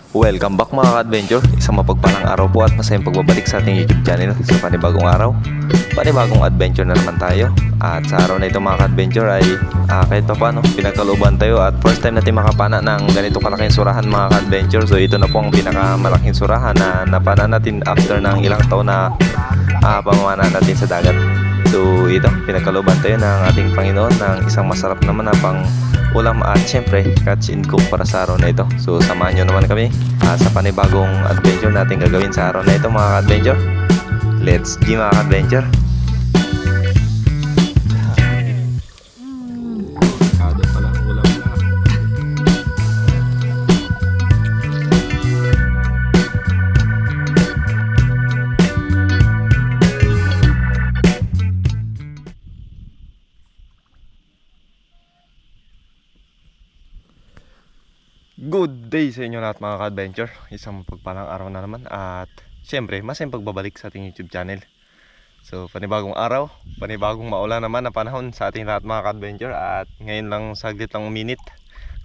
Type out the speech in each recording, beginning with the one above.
Welcome back mga ka-adventure. Isang mapagpalang araw po at masayang pagbabalik sa ating YouTube channel. Sa panibagong araw, panibagong adventure na naman tayo. At sa araw na ito mga ka-adventure ay kahit pa paano pinagkalooban tayo. At first time natin makapana ng ganito kalaking surahan mga ka-adventure. So ito na po ang pinakamalaking surahan na napana natin after ng ilang taon na pamamana natin sa dagat. So ito, pinagkalooban tayo ng ating Panginoon ng isang masarap naman na pang ulam at syempre catch and cook para sa araw na ito. So samahan nyo naman kami sa panibagong adventure natin gagawin sa araw na ito mga ka-adventure. Let's go mga ka-adventure. Kada pa lang ulam na. Good day sa inyo lahat mga ka-adventure. Isang pagpalang araw na naman at syempre masayang pagbabalik sa ating YouTube channel. So panibagong araw, panibagong maulan naman na panahon sa ating lahat mga ka-adventure. At ngayon lang saglit lang uminit.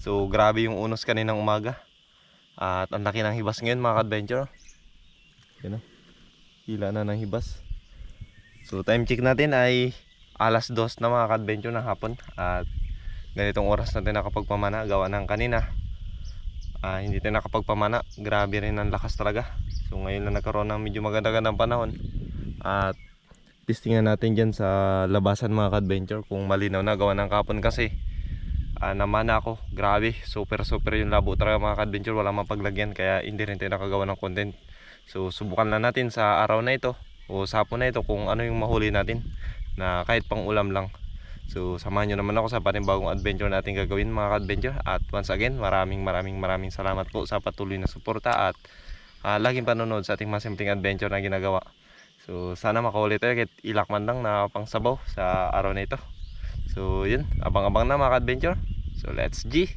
So grabe yung unos kaninang umaga. At ang laki ng hibas ngayon mga ka-adventure. Yan o, hila na ng hibas. So time check natin ay alas 2 na mga ka-adventure ng hapon. At ganitong oras natin nakapagpamana gawa ng kanina hindi tayo nakapagpamana. Grabe rin ang lakas talaga. So ngayon na nagkaroon ng medyo maganda-gandang panahon. At testingan natin dyan sa labasan mga ka-adventure kung malinaw na gawa ng kapon kasi namana ako. Grabe, super yung labo talaga mga ka-adventure. Wala mapaglagyan kaya hindi rin tayo nakagawa ng content. So subukan lang natin sa araw na ito o sa hapon na ito kung ano yung mahuli natin na kahit pang ulam lang. So samahan nyo naman ako sa panibagong adventure natin gagawin mga ka-adventure. At once again maraming salamat po sa patuloy na suporta at laging panonood sa ating mga simpleng adventure na ginagawa. So sana makaulit tayo kahit ilak man lang na pang sabaw sa araw na ito. So yun, abang-abang na mga ka-adventure. So let's G.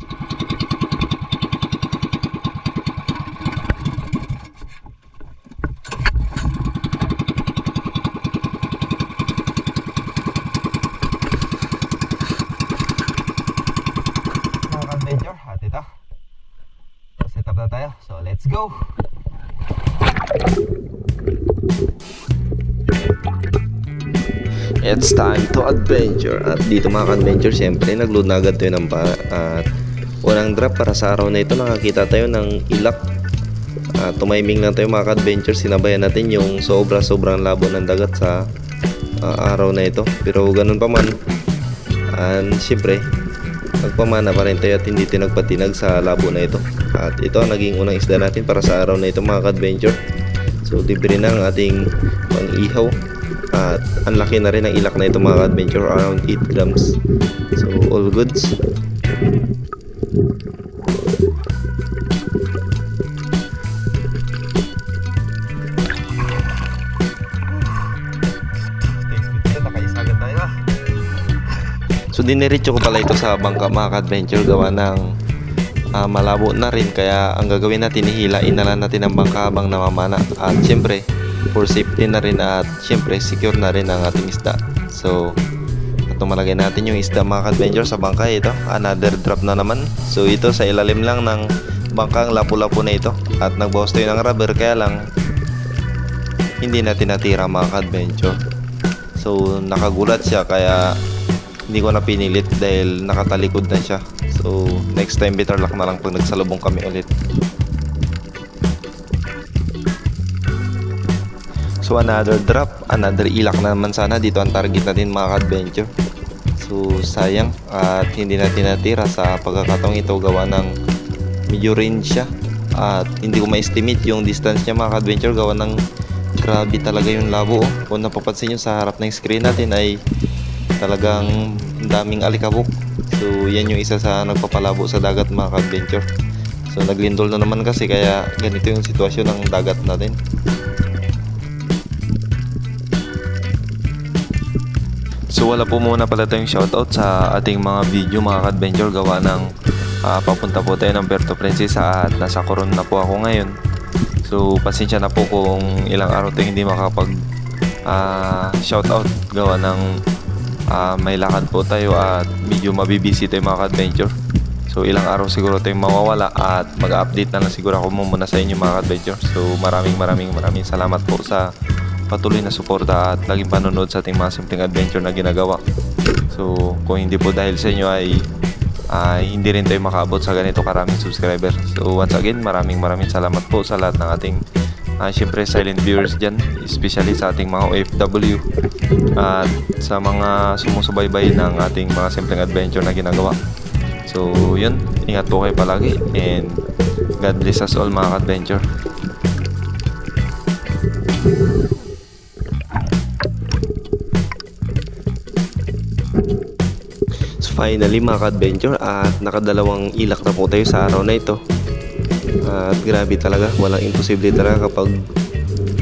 At ito, set up na tayo. So let's go. It's time to adventure. At dito mga ka-adventure, siyempre nagload na agad tayo ng at unang drop para sa araw na ito. Nakakita tayo ng ilak. Tumiming lang tayo mga ka-adventure. Sinabayan natin yung sobrang labo ng dagat sa araw na ito. Pero ganun pa man, siyempre nagpamana pa rin tayo at hindi tayo nagpatinag sa labo na ito. At ito ang naging unang isda natin para sa araw na ito mga ka-adventure. So libre na ang ating pang-ihaw. At ang laki na rin ang ilak na ito mga ka-adventure, around 8 grams. So all goods. So diniretso ko pala ito sa bangka mga ka-adventure gawa ng malabo na rin. Kaya ang gagawin natin, ihilain na lang natin ang bangka habang namamana. At syempre for safety na rin at syempre secure na rin ang ating isda. So ito malagay natin yung isda mga ka-adventure sa bangka. Ito another drop na naman. So ito sa ilalim lang ng bangkang lapu-lapu na ito. At nagbawas tayo ng rubber kaya lang hindi natin natira mga ka-adventure. So nakagulat siya kaya hindi ko na pinilit dahil nakatalikod na siya. So next time better luck na lang pag nagsalubong kami ulit. So another drop, another ilak na naman sana. Dito ang target natin mga ka-adventure. So sayang at hindi natin natira sa pagkakataong ito gawa ng medyo range siya. At hindi ko ma-estimate yung distance niya mga ka-adventure gawa ng grabe talaga yung labo. Kung napapansin nyo sa harap ng screen natin ay talagang daming alikabok. So yan yung isa sa nagpapalabo sa dagat mga ka-adventure. So naglindol na naman kasi kaya ganito yung sitwasyon ng dagat natin. So wala po muna pala tayong shoutout sa ating mga video mga ka-adventure gawa ng papunta po tayo ng Puerto Princesa at nasa Coron na po ako ngayon. So pasensya na po kung ilang araw tayo hindi makapag shoutout gawa ng may lakad po tayo at medyo mabibisi tayo mga ka-adventure. So So ilang araw siguro tayong mawawala at mag-update na lang siguro ako muna sa inyo mga ka-adventure. So maraming salamat po sa patuloy na suporta at laging panonood sa ating mga simpleng adventure na ginagawa. So kung hindi po dahil sa inyo ay hindi rin tayo makaabot sa ganito karaming subscriber. So once again, maraming salamat po sa lahat ng ating syempre silent viewers dyan, especially sa ating mga OFW at sa mga sumusubaybay ng ating mga simpleng adventure na ginagawa. So yun, ingat po kayo palagi and God bless us all mga ka-adventure. So finally mga ka-adventure, nakadalawang ilak na po tayo sa araw na ito. At grabe talaga, walang imposible talaga kapag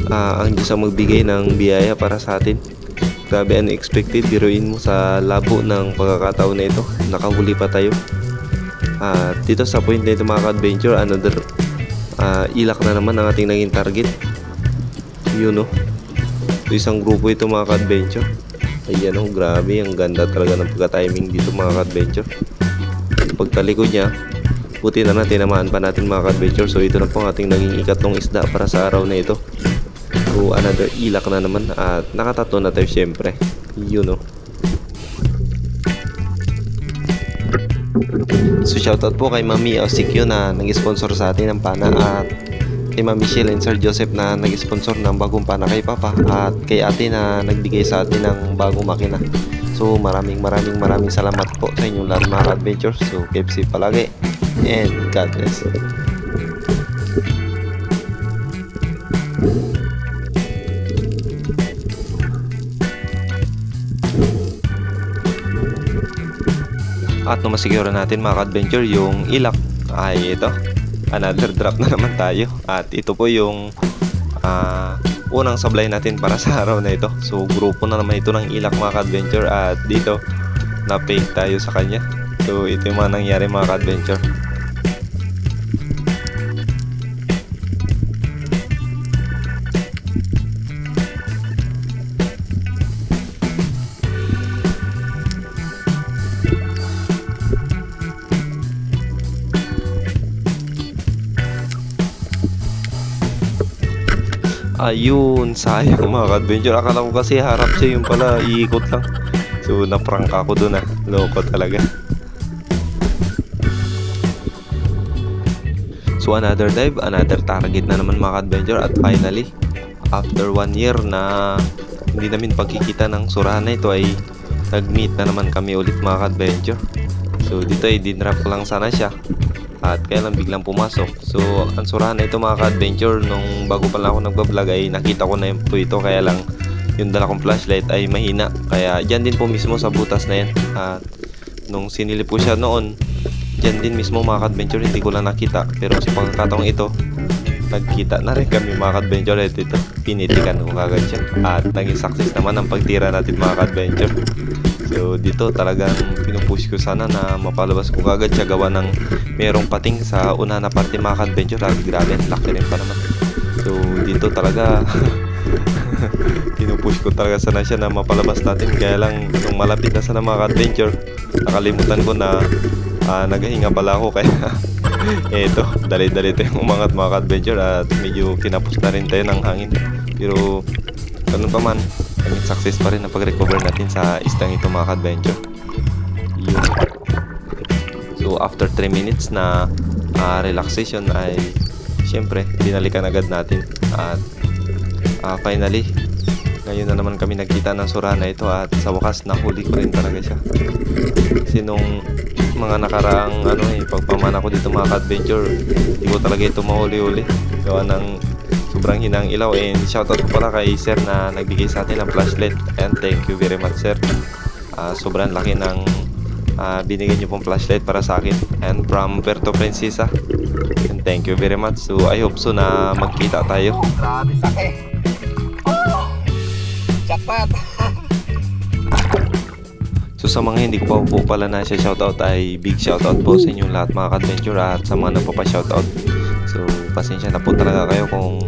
ang Diyos ang magbigay ng biyaya para sa atin. Grabe, unexpected. Biruin mo sa labo ng pagkakataon na ito, nakahuli pa tayo. At dito sa point na ito mga ka-adventure, another ilak na naman ang ating naging target. Yun o, so, isang grupo ito mga ka-adventure. Ayan o, grabe, ang ganda talaga ng pagka-timing dito mga ka-adventure. Pagtalikod niya, buti na tinamaan pa natin mga ka-adventure. So ito na po ang ating naging ikatlong isda para sa araw na ito. So another ilak na naman at nakatatlo na tayo syempre. Yun o. So shoutout po kay Mami Osikyo na nag-sponsor sa atin ng pana, at kay Mami Michelle and Sir Joseph na nag-sponsor ng bagong pana kay Papa, at kay ate na nagbigay sa atin ng bagong makina. So maraming salamat po sa inyong lahat mga ka-adventure. So keep safe palagi and God bless. At nung masiguro natin mga ka-adventure yung ilak ay ito, another drop na naman tayo. At ito po yung unang sablay natin para sa araw na ito. So grupo na naman ito ng ilak mga ka-adventure, at dito na-fake tayo sa kanya. So ito yung mga nangyari mga ka-adventure. Ayun, sayang mga ka-adventure. Akala ko kasi harap siya, yung pala iikot lang. So naprank ako dun loko talaga. So another dive, another target na naman mga ka-adventure. At finally, after 1 year na hindi namin pagkikita ng surahan na ito, ay nag-meet na naman kami ulit mga ka-adventure. So dito ay dinrap ko lang sana siya, at kaya lang biglang pumasok. So ang surahan na ito mga ka-adventure, nung bago pa lang ako nagbablog ay nakita ko na yun po ito, kaya lang yung dala kong flashlight ay mahina, kaya dyan din po mismo sa butas na yan. At nung sinilip ko siya noon, dyan din mismo mga ka-adventure, hindi ko lang nakita. Pero sa pagkakataong ito, nagkita na rin kami mga ka-adventure. At ito, pinitikan ko kagad siya, at naging success naman ang pagtira natin mga ka-adventure. So dito talagang pinupush ko sana na mapalabas ko kagad siya, gawa ng merong pating sa una na parte mga ka-adventure. Grabe, laki rin pa naman. So dito talaga pinupush ko talaga sana siya na mapalabas natin, kaya lang nung malapit na sana mga ka-adventure, nakalimutan ko na naghahinga pala ako, kaya eto, dali-dali tayong umangat mga ka-adventure, at medyo kinapos na rin tayo ng hangin. Pero ganun pa man, naging success pa rin na pag-recover natin sa istang ito mga ka-adventure. Yun. So after 3 minutes na relaxation ay syempre binalikan agad natin, at finally ngayon na naman kami nagkita ng surahan na ito, at sa wakas nahuli ko rin talaga siya. Kasi nung mga nakaraang pagpamana ko dito mga ka-adventure, hindi ko talaga ito mahuli-huli, gawa ng sobrang hinang ilaw. And shoutout ko pala kay sir na nagbigay sa atin ng flashlight, and thank you very much sir. Sobrang laki ng binigay niyo pong flashlight para sa akin, and from Puerto Princesa, and thank you very much. So I hope so na magkita tayo. Grabe sakit. Jackpot. So sa mga hindi ko pa po pala na siya shoutout, ay big shoutout po sa inyong lahat mga ka-adventure, at sa mga nagpapa-shoutout. So pasensya na po talaga kayo kung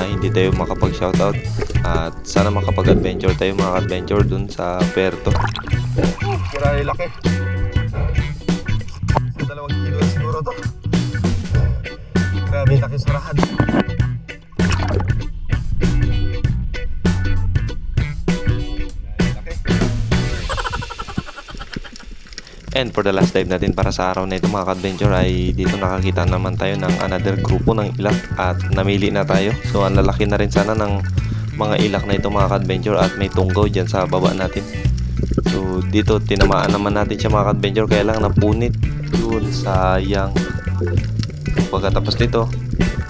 hindi tayo makapag-shoutout, at sana makapag-adventure tayo mga ka-adventure dun sa Puerto. Grabe laki. Dalawang malaki surahan. And for the last dive natin para sa araw na ito mga ka-adventure ay dito nakakita naman tayo ng another grupo ng ilak at namili na tayo. So ang lalaki na rin sana ng mga ilak na ito mga ka-adventure at may tunggaw dyan sa baba natin. So dito tinamaan naman natin siya mga ka-adventure kaya lang napunit yun, sayang. Pagkatapos nito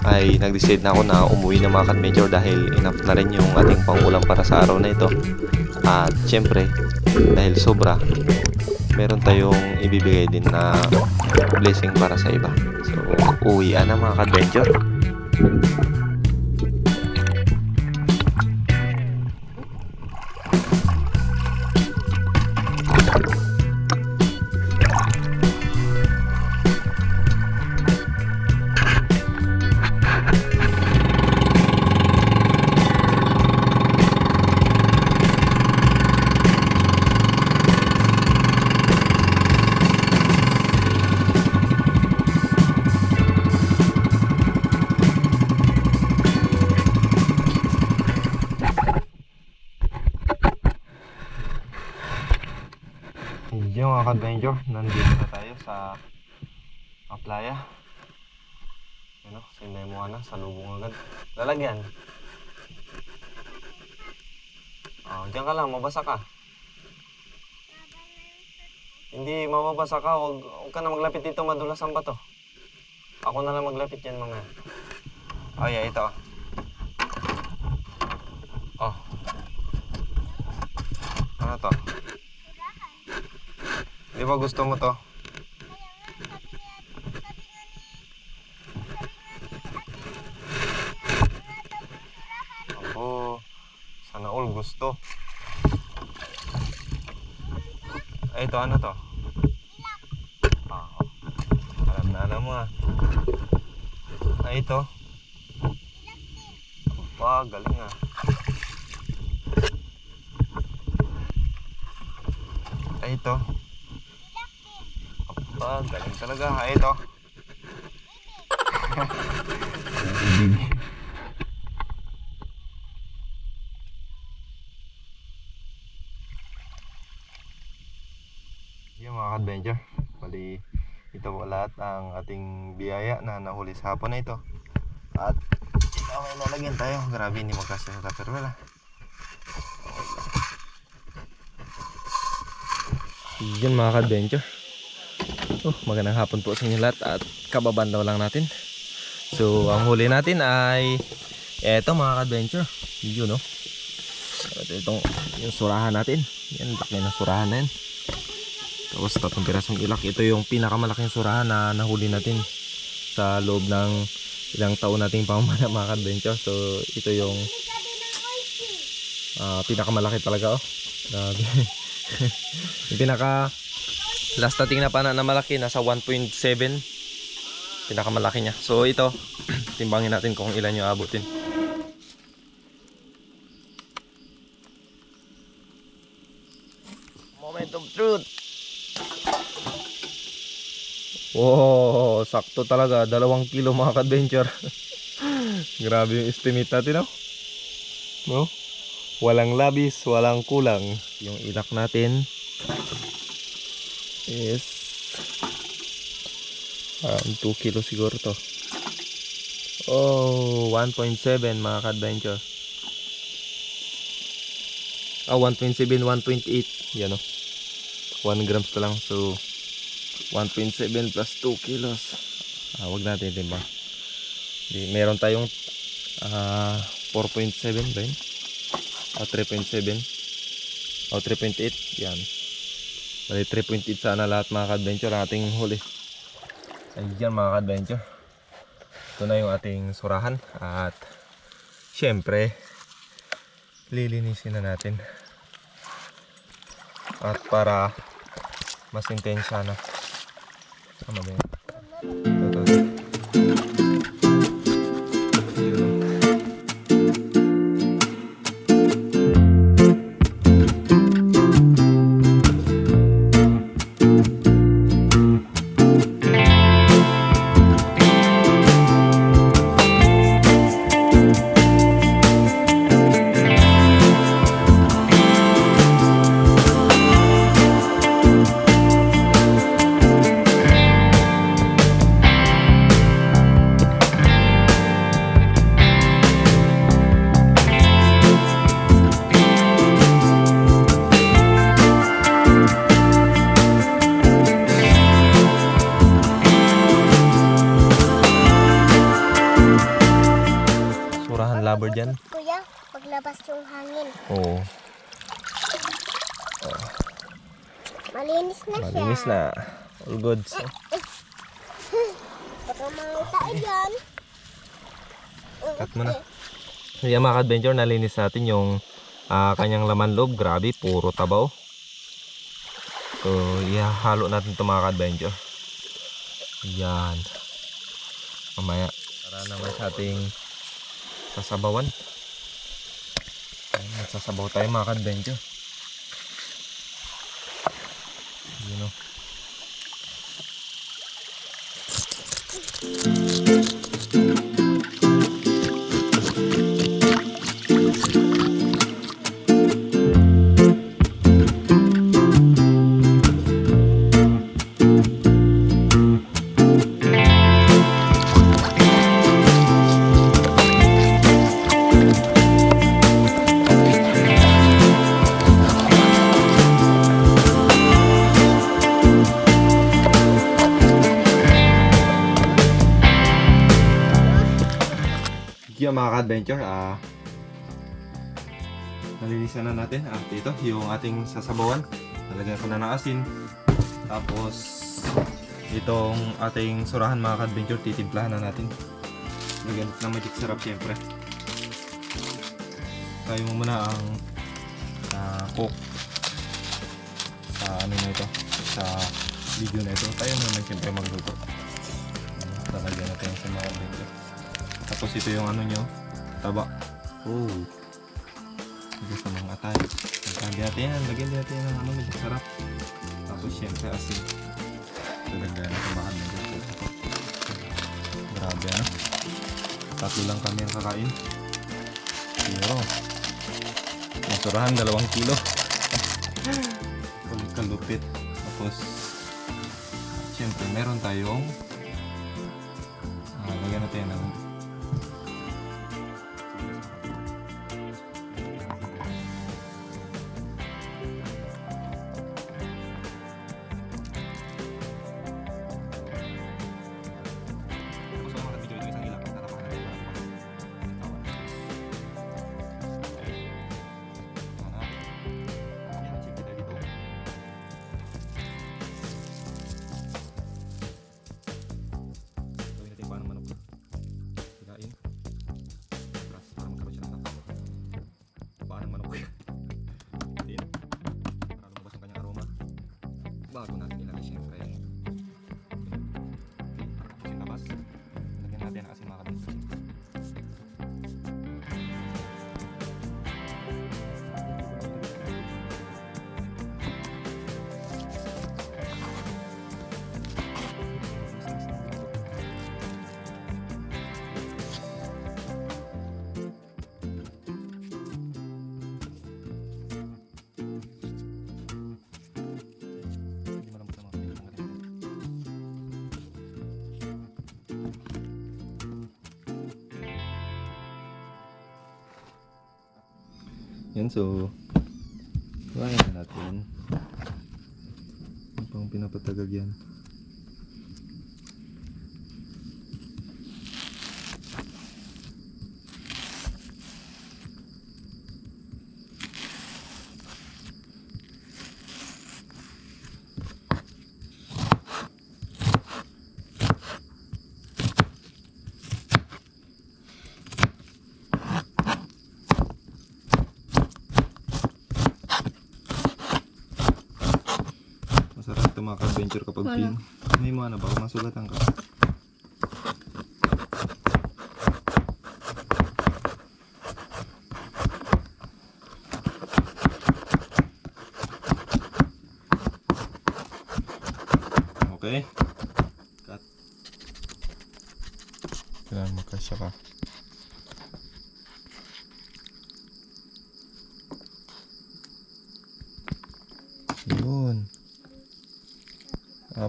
ay nag-decide na ako na umuwi na mga ka-adventure dahil enough na rin yung ating pangulam para sa araw na ito. At syempre dahil sobra, meron tayong ibibigay din na blessing para sa iba. So, uwian na mga ka-adventure. Yung mga ka-adventure, nandito na tayo sa playa. Ano, sinay mo na, sa lubong agad. Lalagyan. Diyan ka lang, mabasa ka. Hindi mababasa ka, huwag ka na maglapit dito, madulas ang bato. Ako na lang maglapit yan mga. Oh yeah, ito. Oh. Ano to? Di ba gusto mo to? Ako, sana all gusto. Ay, ito ano to? Alam mo ah. Ay, ito. Aba, galing ah. Ay, ito. Galing talaga. Ay, ito. Yung mga ka-adventure, bali ito po lahat ang ating biyaya na nahuli sa hapon na ito. At ito may lalagyan tayo. Grabe, hindi magkasya sa pero wala. Yun mga ka-adventure. Magandang hapon po sa inyo lahat at kababandaw lang natin. So ang huli natin ay eto mga ka-adventure. Yun no. Itong yung surahan natin. Yan, laki na surahan na yan. Tapos 3 pirasong ilak. Ito yung pinakamalaking surahan na nahuli natin sa loob ng ilang taon nating pamamana mga ka-adventure. So ito yung pinakamalaki talaga Grabe. Yung pinaka last nating napana na malaki, nasa 1.7 pinakamalaki niya. So ito, timbangin natin kung ilan yung abutin. Moment of truth. Wow, sakto talaga, 2 kilo mga ka-adventure. Grabe yung estimate natin no? Walang labis, walang kulang. Yung ilak natin is 2 kilo siguro to. 1.7 mga ka-adventure. 1.7, 1.8 yan 1 grams to lang. So 1.7 plus 2 kilos. Wag natin timbang. Meron tayong 4.7 ba yun? 3.7 3.8 yan. Bali 3.8 sana lahat mga ka-adventure ating huli. Ayan mga ka-adventure, ito na yung ating surahan. At syempre lilinisin na natin at para mas intensya na. Tama ba yun? Ito. rubber dyan. Kuya, paglabas yung hangin. Oo. Malinis na siya. Malinis na. All goods. Baka mga tayo dyan. Cut mo na. So yan mga ka-adventure, nalinis natin yung kanyang laman loob. Grabe, puro tabaw. So ihahalo natin ito mga ka-adventure. Yan. Mamaya para naman sa ating sasabawan. Magsasabaw tayo mga ka-adventure. You know. Yung mga ka-adventure, nalinisan na natin dito yung ating sasabawan. Nalagyan ko na ng asin. Tapos itong ating surahan mga ka-adventure, titimplahan na natin. Lagyan na magic syrup syempre. Tayo mo muna ang coke sa ano na ito, sa video na ito. Tayo naman syempre magluto. Lalagyan natin sa mga ka-adventure. Tapos ito yung ano nyo, taba. Oh. Lagyan sa mga atay. Lagyan natin ng ano, medyo sarap. Tapos syempre asin. Lagyan natin mahal na dyan. Grabe ano. Tatlo lang kami ang kakain. Pero masurahan 2 kilo. Kulit kalupit. Tapos syempre meron tayong lagyan natin ng bago natin ilagay syempre yung labas. Lagyan natin ang asin mga ka-adventure. Yan, so kaya na natin. Ano pang pinapatagag yan? Masarap ito mga ka-adventure kapag may mo ano, baka masulatan ka. Okay. Cut. Kailangan magkasya ka. Yun.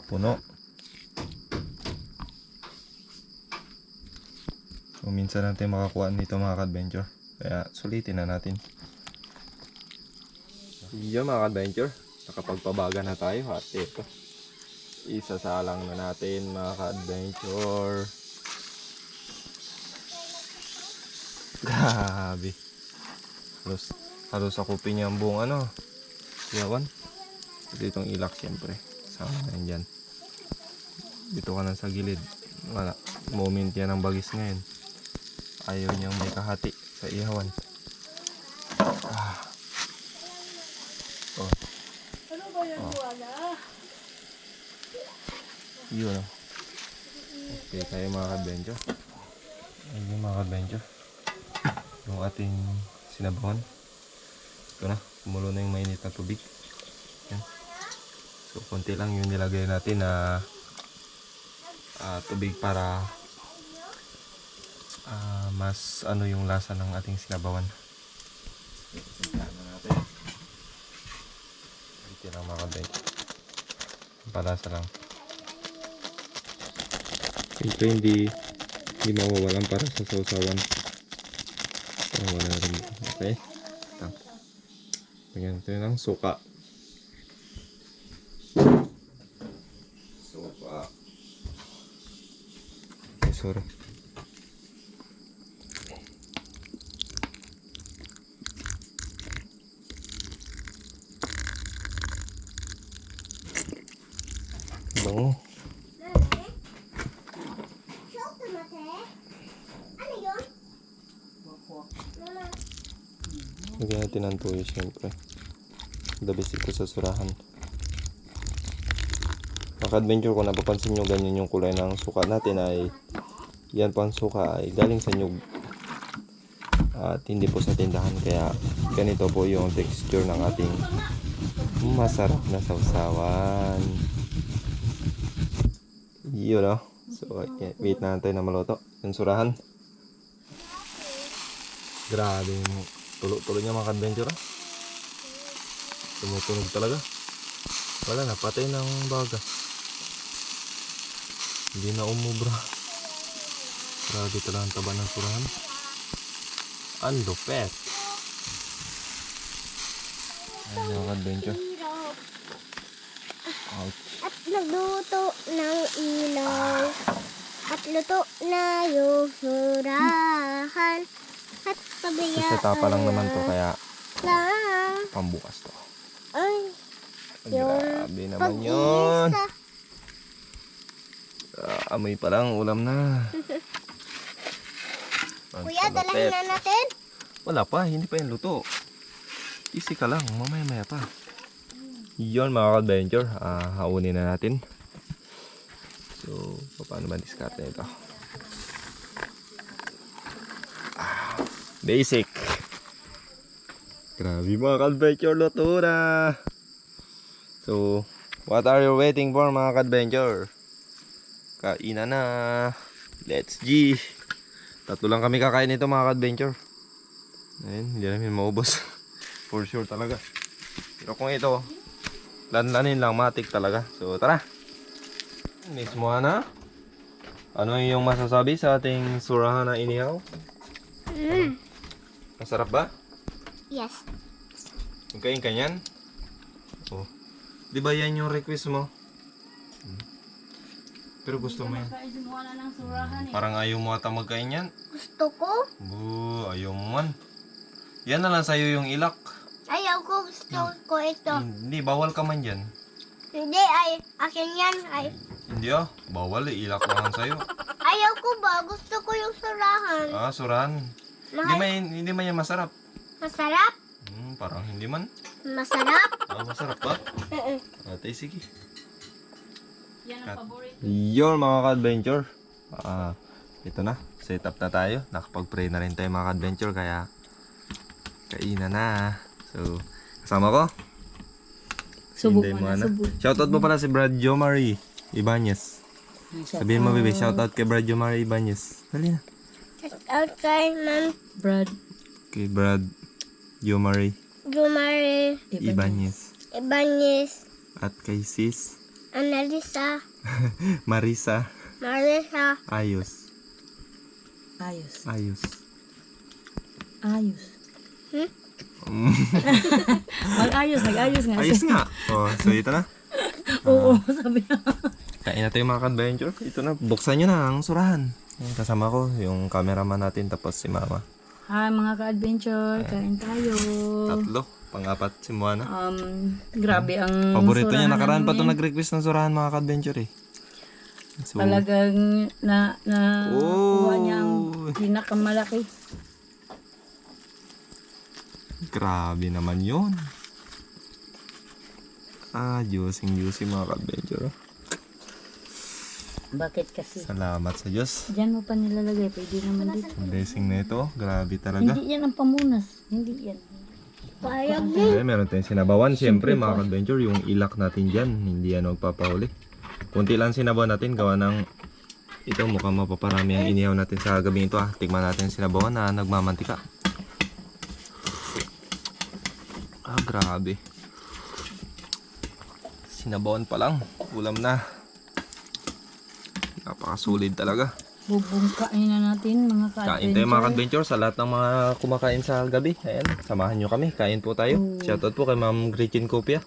Puno. So, minsan natin makakuha nito mga ka-adventure. Kaya sulitin na natin. Yun mga ka-adventure. Nakapagpabaga na tayo at ito. Isasalang na natin mga ka-adventure. Grabe. Halos akupin niya ang buong ano. Yawan. Dito itong ilak siyempre. Sama na yan dyan. Dito ka lang sa gilid. Wala. Moment yan ng bagis ngayon. Ayaw niyang may kahati sa ihawan. Oh. Ano ba yan, Buwana? Yun oh. Okay tayo mga ka-adventure. Ayun mga ka-adventure. Yung ating sinabawan. Ito na. Kumulo na yung mainit na tubig. Yan. So konti lang yung nilagay natin na tubig para mas ano yung lasa ng ating sinabawan. Tignan natin. Dito lang mga ka-adventure. Palasa lang. Siyempre hindi mawawalan para sa sausawan. Wala rin. Okay. Lagyan natin ng suka. Suka. Okay, sorry. Bango. Lagyan natin ng tuyo siyempre. Dabis ito sa surahan. Maka-adventure ko, napapansin nyo ganyan yung kulay ng suka natin ay yan po ang suka ay galing sa nyug at hindi po sa tindahan, kaya ganito po yung texture ng ating masarap na sausawan. Yun o. So wait na natin na maluto yung surahan. Grabe yung tulo-tulo niya mga ka-adventure. Tumutunog talaga. Wala na, patay ng baga. Hindi na umubra. Grabe talaga ang taba ng surahan. Ang lupet. Ayun mga ka-adventure. Ouch. At nagluto ng ilaw. At luto na yung surahan. At pabayaan Isa tapa lang naman to, kaya lang. pambukas to. Ay, Grabe naman yun. pag-isa. Amoy pa lang, ulam na. Ang Kuya, salapet. dalahin na natin. Wala pa, hindi pa yung luto. Easy ka lang, mamaya-maya pa. Yun mga ka-adventure, haunin na natin. So, paano ba discard na ito? Basic. Grabe mga ka-adventure, luto na. So, what are you waiting for mga ka-adventure? Kainan na. Let's G. Tatlo lang kami kakain nito mga ka-adventure. Ayun, hindi namin maubos. For sure talaga. Pero kung ito, lanlanin lang, matik talaga. So tara. Miss Moana, ano yung masasabi sa ating surahan na inihaw? Masarap ba? Yes. Yung kain kanyan? Oh. Di ba yan yung request mo? Pero gusto mo yan. Kain si Buwana ng surahan eh. Parang ayaw mo ata magkain yan. Gusto ko. Ayaw mo man. Yan na lang sa'yo yung ilak. Ayaw ko. Gusto ko ito. Hindi, bawal ka man dyan. Hindi, ay, akin yan. Ay, Hindi bawal eh. Ilak lang sa'yo. ayaw ko ba? Gusto ko yung surahan. Surahan. Hindi man yan masarap. Masarap? Parang hindi man. Masarap? Masarap ba? Atay, sige. Yan ang paborito. Yun mga ka-adventure. Ito na. Set up na tayo. Nakapag-pray na rin tayo mga ka-adventure. Kaya kainan na. So, kasama ko. Subok Hinday mo na, na. subok. Shoutout mo pala si Brad Jomari Ibanez. Sabihin mo, bebe. Shoutout kay Brad Jomari Ibanez. Dali na. Shout out kay Ma'am Brad. Kay Brad Jomari Jumare Ibanez. Ibanez, At kay sis Annalisa, Marisa Marisa, Ayos. Ayos. Ayos. Ayos. Mm. Mag-ayos, nag-ayos nga. Ayos nga. So ito na. Oo, sabi na. Kain na tayo mga ka-adventure. Ito na. Buksan nyo na ang surahan. Yung kasama ko, yung cameraman natin, tapos si mama. Hi mga ka-adventure, kain tayo. Tatlo. Pang-apat si Moana. Grabe ang Paborito niya. surahan Nakaraan pa to namin. nag-request ng surahan mga ka-adventure eh. So, Talagang kuha niya ang oh, pinakamalaki. grabe naman yun. Juicy mga ka-adventure. Bakit kasi? Salamat sa Diyos. Diyan mo pa nilalagay, pwede naman dito. Ang blessing na ito. Grabe talaga. Hindi yan ang pamunas. Hindi yan. Payag din. Okay, meron tayong sinabawan. Siyempre mga ka-adventure, yung ilak natin dyan, hindi yan magpapahuli. Kunti lang sinabawan natin, gawa ng ito mukhang mapaparami ang inihaw natin sa gabi ito. Tikman natin sinabawan na nagmamantika. Grabe. Sinabawan pa lang, ulam na. Napakasulit talaga. Bubungkain na natin mga Kain tayo mga ka-adventure. ka-adventure sa lahat ng mga kumakain sa gabi. Ayan, samahan nyo kami. Kain po tayo. Shoutout po kay Ma'am Gretchen Copia.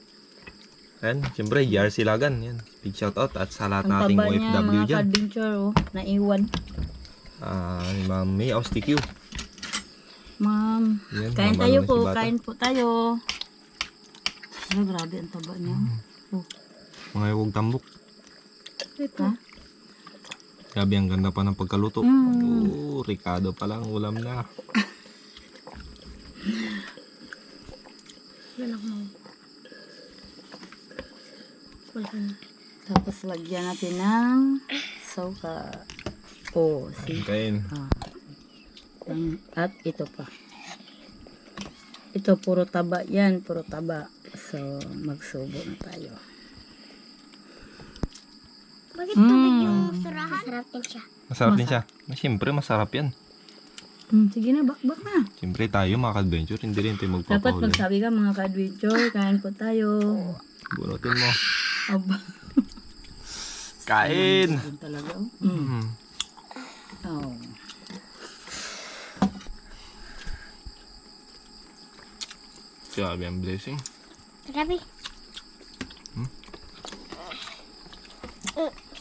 Ayan, siyempre, JR Silagan. Yan. Big shoutout at sa lahat Ang nating taba niya OFW mga dyan. ka-adventure, naiwan. Ni Ma'am May Austiq. Ma'am, Yan, kain mamalo tayo na po, si Bata. kain po tayo. Ay, grabe ang taba niya. Mga iwag tambok. Ha? Grabe, ang ganda pa ng pagkaluto. Ricardo pa lang, ulam na. Tapos lagyan natin ng suka. See? Kain. At ito pa. Ito puro taba yan, puro taba. So, magsubo na tayo. Bakit tubig yung surahan? Masarap din siya. Masarap din siya. Siyempre, masarap yan. Sige na, bakbak na. Siyempre, tayo mga ka-adventure, hindi rin tayo Dapat magpapahuli. magsabi ka mga ka-adventure, kain po tayo. Bunutin mo. Aba. Kain! Yun talaga. Oh. Oh. Grabe ang blessing. Grabe.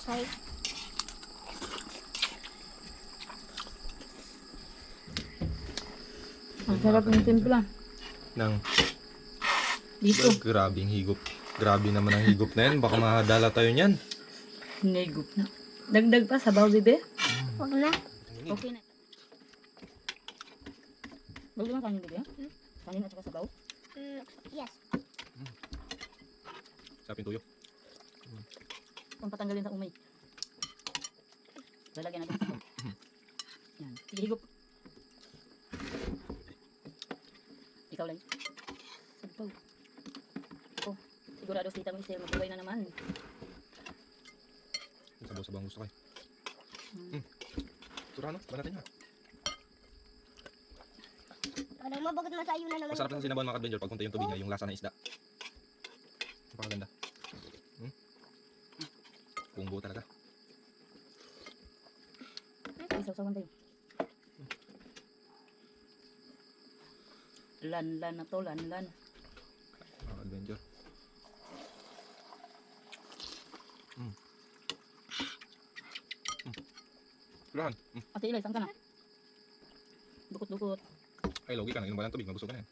Sorry. Ang sarap ng timpla. Nang, Dito. grabing higop. Grabe naman ang higop na yan. Baka mahadala tayo niyan. Hinigup na. Dagdag pa, sabaw, bebe. Huwag na. Okay na. Bago lang kanin, bebe. Kanin at saka sabaw. Yes. Sapin tuyo. Kung patanggalin sa umay. Lalagyan natin sa sabaw. Yan. Sige, higup. Ikaw lang. Sabaw. Oh, sigurado si Tita Michelle magbuhay na naman. Sabaw-sabang gusto kayo. Surano, banatin nyo. Parang mabagot masayo na naman. Masarap na sinabawan mga ka-adventure pag kunti yung tubig niya, yung lasa ng isda. Napakaganda. Punggo talaga. Isaw-sawan tayo. Lan-lan na to, lan-lan. Mga ka-adventure. Surahan. Ate Ilay, saan ka na? Dukot-dukot. Ay, logi ka na. Inom ba ng tubig? Mabusog ka na yan.